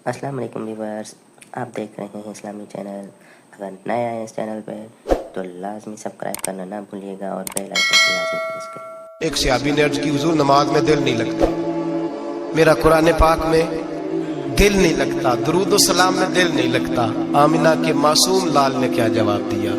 अस्सलाम वालेकुम व्यूअर्स, आप देख रहे हैं इस्लामी चैनल। अगर नए आए इस चैनल पे तो लाजमी सब्सक्राइब करना ना भूलिएगा और बेल आइकन को लाजमी प्रेस करें। एक सहाबी ने अर्ज की, हुजूर नमाज में दिल नहीं लगता, मेरा कुरान पाक में दिल नहीं लगता, दुरूद सलाम में दिल नहीं लगता। आमिना के मासूम लाल ने क्या जवाब दिया?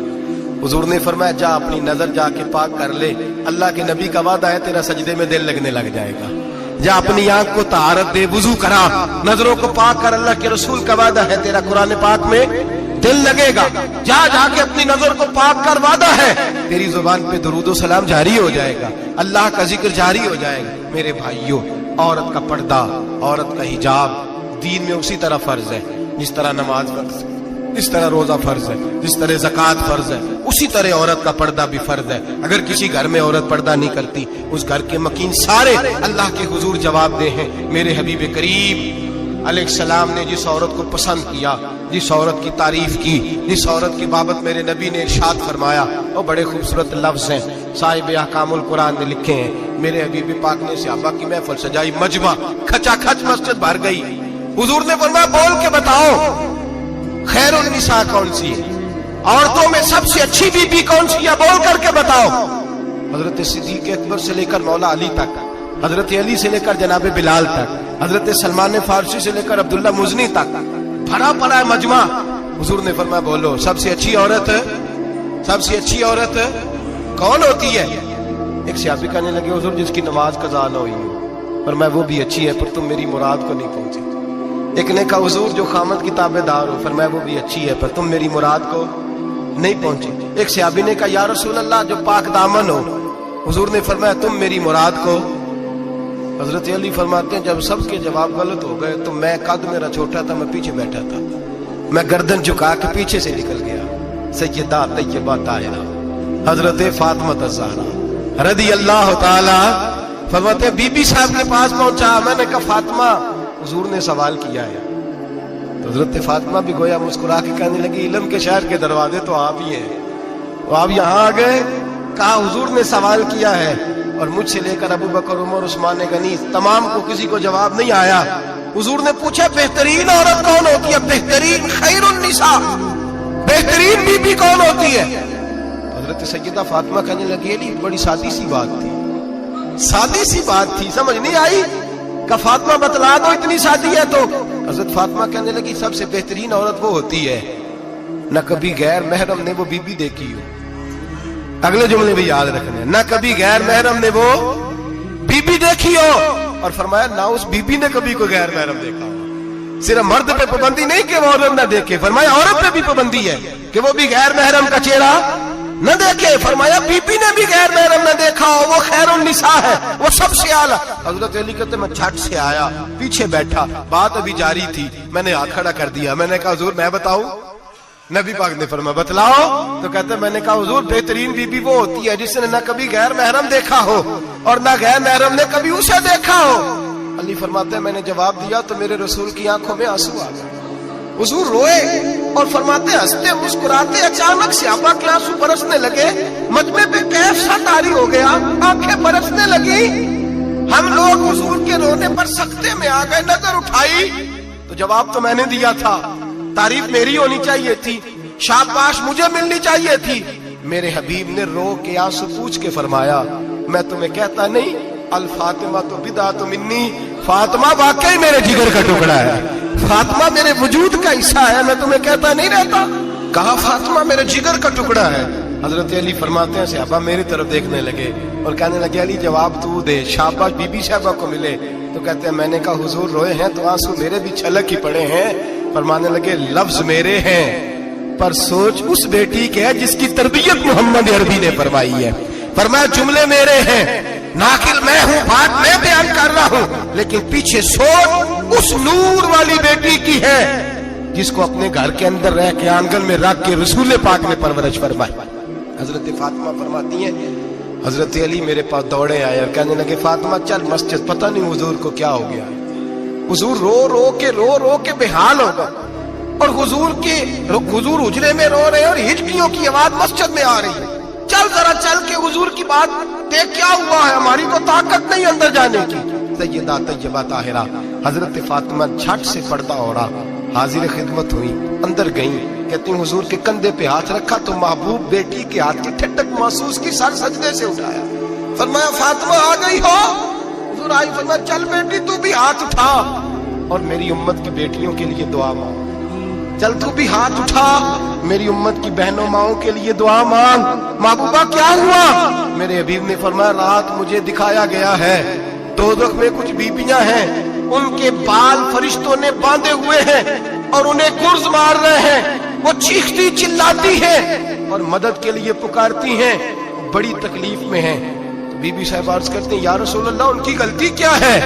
हुजूर ने फरमाया, जा अपनी नजर जाके पाक कर ले, अल्लाह के नबी का वादा है तेरा सजदे में दिल लगने लग जाएगा। जा अपनी आंख को तहारत दे, वुजू करा, नजरों को पाक कर, अल्लाह के रसूल का वादा है तेरा कुरान पाक में दिल लगेगा। जा जाके अपनी नजर को पाक कर, वादा है तेरी जुबान पे दुरूद सलाम जारी हो जाएगा, अल्लाह का जिक्र जारी हो जाएगा। मेरे भाइयों, औरत का पर्दा, औरत का हिजाब दीन में उसी तरह फर्ज है जिस तरह नमाज फर्ज है, जिस तरह रोजा फर्ज है, जिस तरह ज़कात फर्ज है, उसी तरह औरत का पर्दा भी फर्ज है। अगर किसी घर में औरत पर्दा नहीं करती, उस घर के मकीन सारे अल्लाह के हुजूर जवाब दे हैं। मेरे हबीब करीम अलैहिस्सलाम ने जिस औरत को पसंद किया, जिस औरत की तारीफ की, जिस औरत की बाबत मेरे नबी ने इरशाद फरमाया, वो बड़े खूबसूरत लफ्ज हैं, साहिब अहकामुल कुरान ने लिखे हैं। मेरे हबीब पाक ने सहाबा की महफिल सजाई, मजमा खचाखच मस्जिद भर गई। हुजूर ने फरमाया, बोल के बताओ खैरुन निसा कौन सी है, औरतों में सबसे अच्छी बीबी कौन सी है, बोल करके बताओ। हजरत सिद्दीक अकबर से लेकर मौला अली तक, हजरत अली से लेकर जनाब बिलाल तक, हजरत सलमान फारसी से लेकर अब्दुल्ला मुजनी तक भरा पड़ा है मजमा। हुजूर ने फरमाया, बोलो सबसे अच्छी औरत, सबसे अच्छी औरत कौन होती है? एक सहाबी कहने लगे, हुजूर जिसकी नमाज कज़ा न हुई हो। पर मैं वो भी अच्छी है, पर तुम मेरी मुराद को नहीं पहुंची। एक ने कहा, हुजूर जो खामद की ताबेदार हो। फरमाया, वो भी अच्छी है, पर तुम मेरी मुराद को नहीं पहुंची। एक सहाबी ने कहा, या रसूल अल्लाह जो पाक दामन हो। हुजूर ने फरमाया, तुम मेरी मुराद को। हजरत अली फरमाते हैं, जब सबके जवाब गलत हो गए तो मैं, कद मेरा छोटा था, मैं पीछे बैठा था, मैं गर्दन झुका के पीछे से निकल गया। सैयदा तैयबा ताहिरा हजरत फातिमा ज़हरा रज़ी अल्लाह ताला फरमाते हैं, बीबी साहब के पास पहुंचा। मैंने कहा, फातिमा हुजूर ने सवाल किया है। तो हजरत फातिमा भी गोया मुस्कुरा के कहने लगी, इल्म के शहर के दरवाजे तो आप ही हैं, तो आप यहाँ आ गए। कहा, हुजूर ने सवाल किया है और मुझसे लेकर अबू बकर, उमर, उस्मान गनी तमाम को किसी को जवाब नहीं आया। हुजूर ने पूछा, बेहतरीन औरत कौन होती है? बेहतरीन खैरुन निसा, बेहतरीन बीबी कौन होती है? हजरत सैयदा फातिमा कहने लगी, ये बड़ी सादी सी बात थी, सादी सी बात थी, समझ नहीं आई। का फातिमा बतला दो, इतनी शादी है तो। हजरत फातिमा कहने लगी, सबसे बेहतरीन औरत वो होती है न कभी गैर महरम ने वो बीबी देखी हो। अगले जुमले भी याद रखने, न कभी गैर महरम ने वो बीबी देखी हो। और फरमाया, ना उस बीबी ने कभी कोई गैर महरम देखा हो। सिर्फ मर्द पे पाबंदी नहीं कि वो औरत न देखे, फरमाया औरत पे भी पाबंदी है कि वो भी गैर महरम का चेहरा न देखे। फरमाया, बीबी ने भी गैर महरम न देखा हो, वो खैरुन निसा है, वो सबसे आला। हजरत अली कहते, मैं झट से आया, पीछे बैठा, बात अभी जारी थी, मैंने हाथ खड़ा कर दिया। मैंने कहा, हुजूर मैं बताऊं? नबी पाक ने फरमाया, बतलाओ। तो कहते, मैंने कहा, हुजूर बेहतरीन बीबी वो होती है जिसने न कभी गैर महरम देखा हो और न गैर महरम ने कभी उसे देखा हो। अली फरमाते, मैंने जवाब दिया तो मेरे रसूल की आंखों में आंसू आ गए। हुजूर रोए और फरमाते, हंसते मुस्कुराते अचानक से सहाबा के आंसू बरसने लगे। मजमे पे कैफ सा तारी हो गया, आंखें बरसने लगी। हम लोग हुजूर के रोने पर सख्ते में आ गए। नजर उठाई तो जवाब तो मैंने दिया था, तारीफ मेरी होनी चाहिए थी, शाबाश मुझे मिलनी चाहिए थी। मेरे हबीब ने रो के आंसू पूछ के फरमाया, मैं तुम्हें कहता नहीं, अल फातिमा तो बिदा तो मिन्नी, फातिमा वाकई मेरे जिगर का टुकड़ा है, फातिमा मेरे वजूद का हिस्सा है, मैं तुम्हें कहता नहीं रहता। कहा, फातिमा मेरे जिगर का टुकड़ा है। हजरत अली फरमाते हैं, सहाबा मेरी तरफ देखने लगे और कहने लगे, अली जवाब तू दे, शाबाश बीबी साहबा को मिले। तो कहते हैं, मैंने कहा, हुजूर रोए हैं तो आंसू मेरे भी छलक ही पड़े हैं। फरमाने लगे, लफ्ज मेरे हैं पर सोच उस बेटी के है जिसकी तरबियत मोहम्मद अरबी ने फरमाई है। फरमाया, जुमले मेरे हैं, नाकिल मैं हूं, बात मैं बयान कर रहा हूं, लेकिन पीछे सोच उस नूर वाली बेटी की है जिसको अपने घर के अंदर रह के आंगन में रख के रसूल पाक ने परवरिश फरमाई। हजरत फातिमा फरमाती हैं, हजरत अली मेरे पास दौड़े आए और कहने लगे, फातिमा चल मस्जिद, पता नहीं हुजूर को क्या हो गया। हुजूर रो के बेहाल हो गए और हुजूर हुजरे में रो रहे हैं और हिचकियों की आवाज मस्जिद में आ रही है। चल जरा चल के हुजूर की बात देख, क्या हुआ है, हमारी तो ताकत नहीं अंदर जाने की। सैयदा तैयबा ताहिरा हजरत फातिमा झट से पर्दा ओढ़ा, हाजिर खिदमत हुई, अंदर गई, कहती हुजूर के कंधे पे हाथ रखा तो महबूब बेटी के हाथ की ठंडक महसूस की, सर सजदे से उठाया, फरमाया फातिमा आ गई हो? हुजूर आई, फरमाया चल बेटी तू भी हाथ उठा और मेरी उम्मत की बेटियों के लिए दुआ मांग, चल तू भी हाथ उठा, मेरी उम्मत की बहनों माओं के लिए दुआ मांग। महबूबा क्या हुआ? मेरे हबीब ने फरमाया रात मुझे दिखाया गया है, दोज़ख में कुछ बीबियां हैं, उनके बाल फरिश्तों ने बांधे हुए हैं और उन्हें गुर्ज मार रहे हैं, वो चीखती चिल्लाती हैं और मदद के लिए पुकारती हैं, बड़ी तकलीफ में हैं। तो बीबी साहब अर्ज करते हैं या रसूल अल्लाह उनकी गलती क्या है?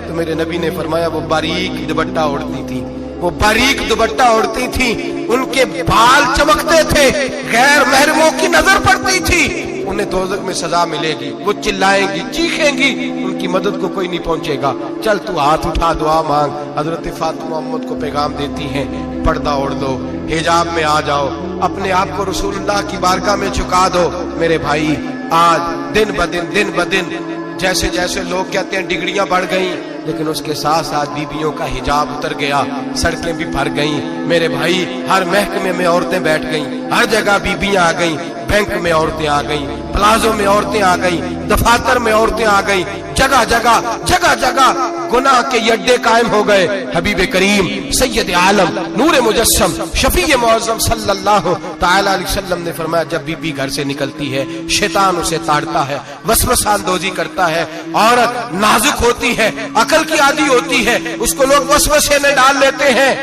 तो मेरे नबी ने फरमाया वो बारीक दुपट्टा ओढ़ती थी, वो बारीक दुपट्टा ओढ़ती थी, उनके बाल चमकते थे, गैर महरमों की नजर पड़ती थी, उन्हें दोज़ख में सजा मिलेगी, वो चिल्लाएंगी चीखेंगी, उनकी मदद को कोई नहीं पहुंचेगा, चल तू हाथ उठा दुआ मांग। हजरत फातिमा उम्मत को पैगाम देती हैं पर्दा ओढ़ दो, हिजाब में आ जाओ, अपने आप को रसूलुल्लाह की बारगाह में झुका दो। मेरे भाई आज दिन ब दिन जैसे जैसे लोग कहते हैं डिग्रियां बढ़ गई, लेकिन उसके साथ साथ बीबियों का हिजाब उतर गया, सड़कें भी भर गईं। मेरे भाई हर महकमे में औरतें बैठ गईं, हर जगह बीबियां आ गईं, बैंक में औरतें आ गईं, प्लाजो में औरतें आ गईं, दफातर में औरतें आ गईं, जगह जगह गुनाह के अड्डे कायम हो गए। हबीब करीम सैयद आलम नूर मुजस्सम शफी मुअज़्ज़म सल्लल्लाहु तआला अलैहि वसल्लम ने फरमाया जब बीबी घर से निकलती है शैतान उसे ताड़ता है, वसवसा अंदोजी करता है, औरत नाजुक होती है, अकल की आदी होती है, उसको लोग वसवसे में डाल लेते हैं।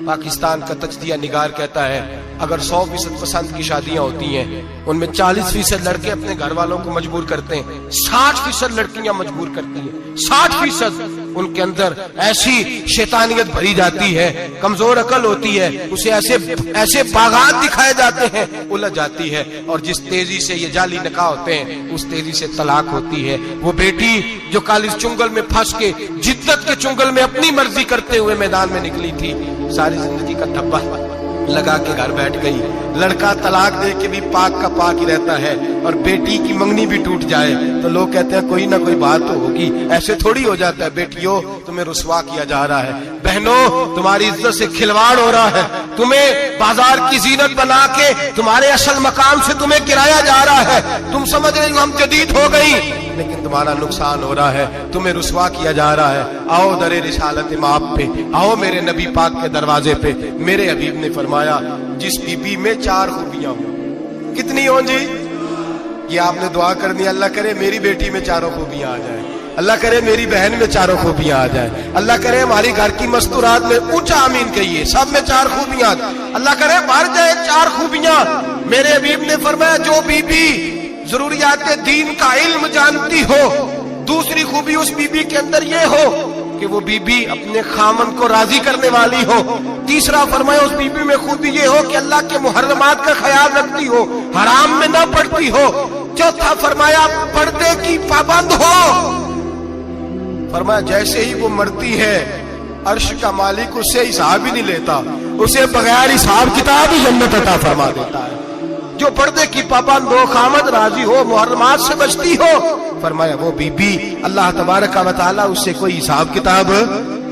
पाकिस्तान का तजदिया निगार कहता है अगर 100% पसंद की शादियां होती हैं उनमें 40% लड़के अपने घर वालों को मजबूर करते हैं, 60% लड़कियां मजबूर करती हैं, 60% उनके अंदर ऐसी शैतानियत भरी जाती है, कमजोर अकल होती है, उसे ऐसे बागात दिखाए जाते हैं, उलझ जाती है, और जिस तेजी से ये जाली निकाह होते हैं उस तेजी से तलाक होती है। वो बेटी जो कालिज चुंगल में फंस के जिद्दत के चुंगल में अपनी मर्जी करते हुए मैदान में निकली थी, सारी जिंदगी का धब्बा लगा के घर बैठ गई। लड़का तलाक दे के भी पाक का पाक ही रहता है, और बेटी की मंगनी भी टूट जाए तो लोग कहते हैं कोई ना कोई बात तो होगी, ऐसे थोड़ी हो जाता है। बेटियों तुम्हें रुसवा किया जा रहा है, बहनों तुम्हारी इज्जत से खिलवाड़ हो रहा है, तुम्हें बाजार की जीनत बना के तुम्हारे असल मकाम से तुम्हें गिराया जा रहा है। तुम समझ रहे हो हम जदीद हो गई, लेकिन तुम्हारा नुकसान हो रहा है, तुम्हें रुसवा किया जा रहा है। आओ दरे रिसालत माप पे, आओ मेरे नबी पाक के दरवाजे पे। मेरे हबीब ने फरमाया जिस बीबी में 4 खूबियां हो, कितनी हो जी? ये आपने दुआ कर दी, अल्लाह करे मेरी बेटी में 4 खूबियां आ जाए, अल्लाह करे मेरी बहन में 4 खूबियां आ जाए, अल्लाह करे हमारी घर की मस्तूरात में ऊंचा आमीन कहिए सब में 4 खूबियां, अल्लाह करे भर जाए 4 खूबियां। मेरे हबीब ने फरमाया जो बीबी जरूरियात दीन का इल्म जानती हो, दूसरी खूबी उस बीबी के अंदर ये हो कि वो बीबी अपने खामन को राजी करने वाली हो, तीसरा फरमाया उस बीबी में खूबी ये हो कि अल्लाह के मुहर्रमात का ख्याल रखती हो, हराम में ना पड़ती हो, चौथा फरमाया पर्दे की पाबंद हो। फरमाया जैसे ही वो मरती है अर्श का मालिक उससे हिसाब ही नहीं लेता, उसे बगैर हिसाब किताब ही जन्नत अता फरमा देता है। जो पर्दे की पाबंद हो, खामद राजी हो, मुहर्रमात से बचती हो, फरमाया वो बीबी अल्लाह तबारक व तआला उससे कोई हिसाब किताब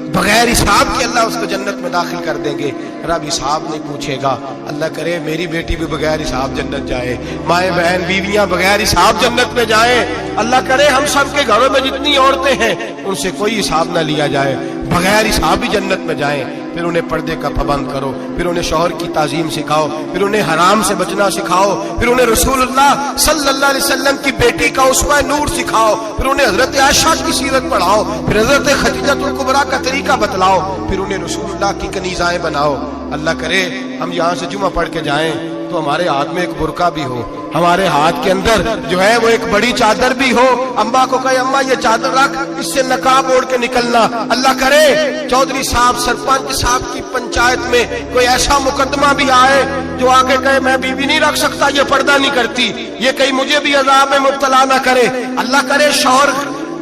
बगैर हिसाब के अल्लाह उसको जन्नत में दाखिल कर देंगे। रब हिसाब नहीं पूछेगा। अल्लाह करे मेरी बेटी भी बगैर हिसाब जन्नत जाए, माए बहन बीवियां बगैर हिसाब जन्नत में जाए। अल्लाह करे हम सब के घरों में जितनी औरतें हैं उनसे कोई हिसाब ना लिया जाए, बगैर हिसाब भी जन्नत में जाए। फिर उन्हें पर्दे का पाबंद करो, फिर उन्हें शौहर की ताजीम सिखाओ, फिर उन्हें हराम से बचना सिखाओ, फिर उन्हें रसूलुल्लाह सल्लल्लाहु अलैहि वसल्लम की बेटी का उस्वा नूर सिखाओ, फिर उन्हें हजरत आयशा की सीरत पढ़ाओ, फिर हजरत खदीजतुल कुबरा का तरीका बतलाओ, फिर उन्हें रसूलुल्लाह की कनीज़ाएं बनाओ। अल्लाह करे हम यहाँ से जुमा पढ़ के जाएं तो हमारे हाथ में एक बुरका भी हो, हमारे हाथ के अंदर जो है वो एक बड़ी चादर भी हो। अम्मा को कहे अम्मा ये चादर रख, इससे नकाब ओढ़ के निकलना। अल्लाह करे चौधरी साहब सरपंच साहब की पंचायत में कोई ऐसा मुकदमा भी आए जो आके कहे मैं बीवी नहीं रख सकता, ये पर्दा नहीं करती, ये कहीं मुझे भी अजाब में मुब्तला ना करे। अल्लाह करे शौहर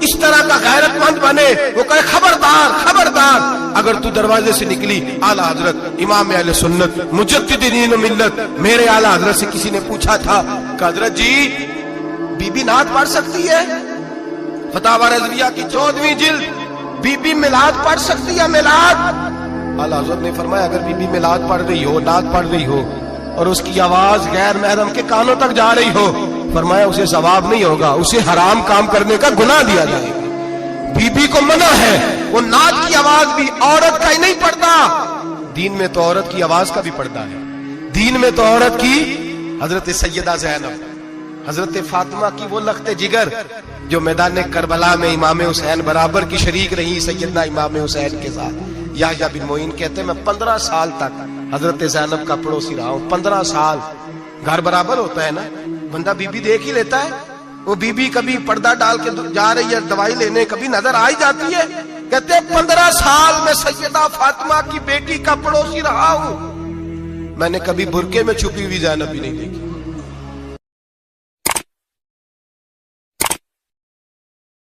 इस तरह का गैरतमंद बने, वो कहे खबरदार खबरदार, अगर तू दरवाजे से निकली आला हजरत इमाम अहले सुन्नत मुजद्दिदीन मिल्लत मेरे आला हजरत से किसी ने पूछा था कि हजरत जी बीबी नात पढ़ सकती है? फतावा रज़विया की 14वीं जिल्द बीबी मिलाद पढ़ सकती है? मिलाद आला हज़रत ने फरमाया अगर बीबी मिलाद पढ़ रही हो, नात पढ़ रही हो और उसकी आवाज गैर महरम के कानों तक जा रही हो, फरमाया उसे सवाब नहीं होगा, उसे हराम काम करने का गुनाह दिया जाएगा। बीबी को मना है, वो नात की आवाज भी औरत का ही नहीं पढ़ता, दीन में तो औरत की आवाज का भी पढ़ता है। दीन में तो औरत की हजरत सैयदा ज़ैनब, हजरत फातिमा की वो लख्ते जिगर जो मैदान करबला में इमाम हुसैन बराबर की शरीक रही सैयदना इमाम हुसैन के साथ। याह्या बिन मोइन कहते मैं 15 साल तक हजरत ज़ैनब का पड़ोसी रहा हूं। 15 साल, घर बराबर होता है ना, बंदा बीबी देख ही लेता है। वो बीबी कभी पर्दा डाल के जा रही है दवाई लेने, कभी नजर आ ही जाती है। कहते 15 साल में सैयदा फातिमा की बेटी का पड़ोसी रहा हूं, मैंने कभी बुरके में छुपी हुई ज़ैनब भी नहीं देखी।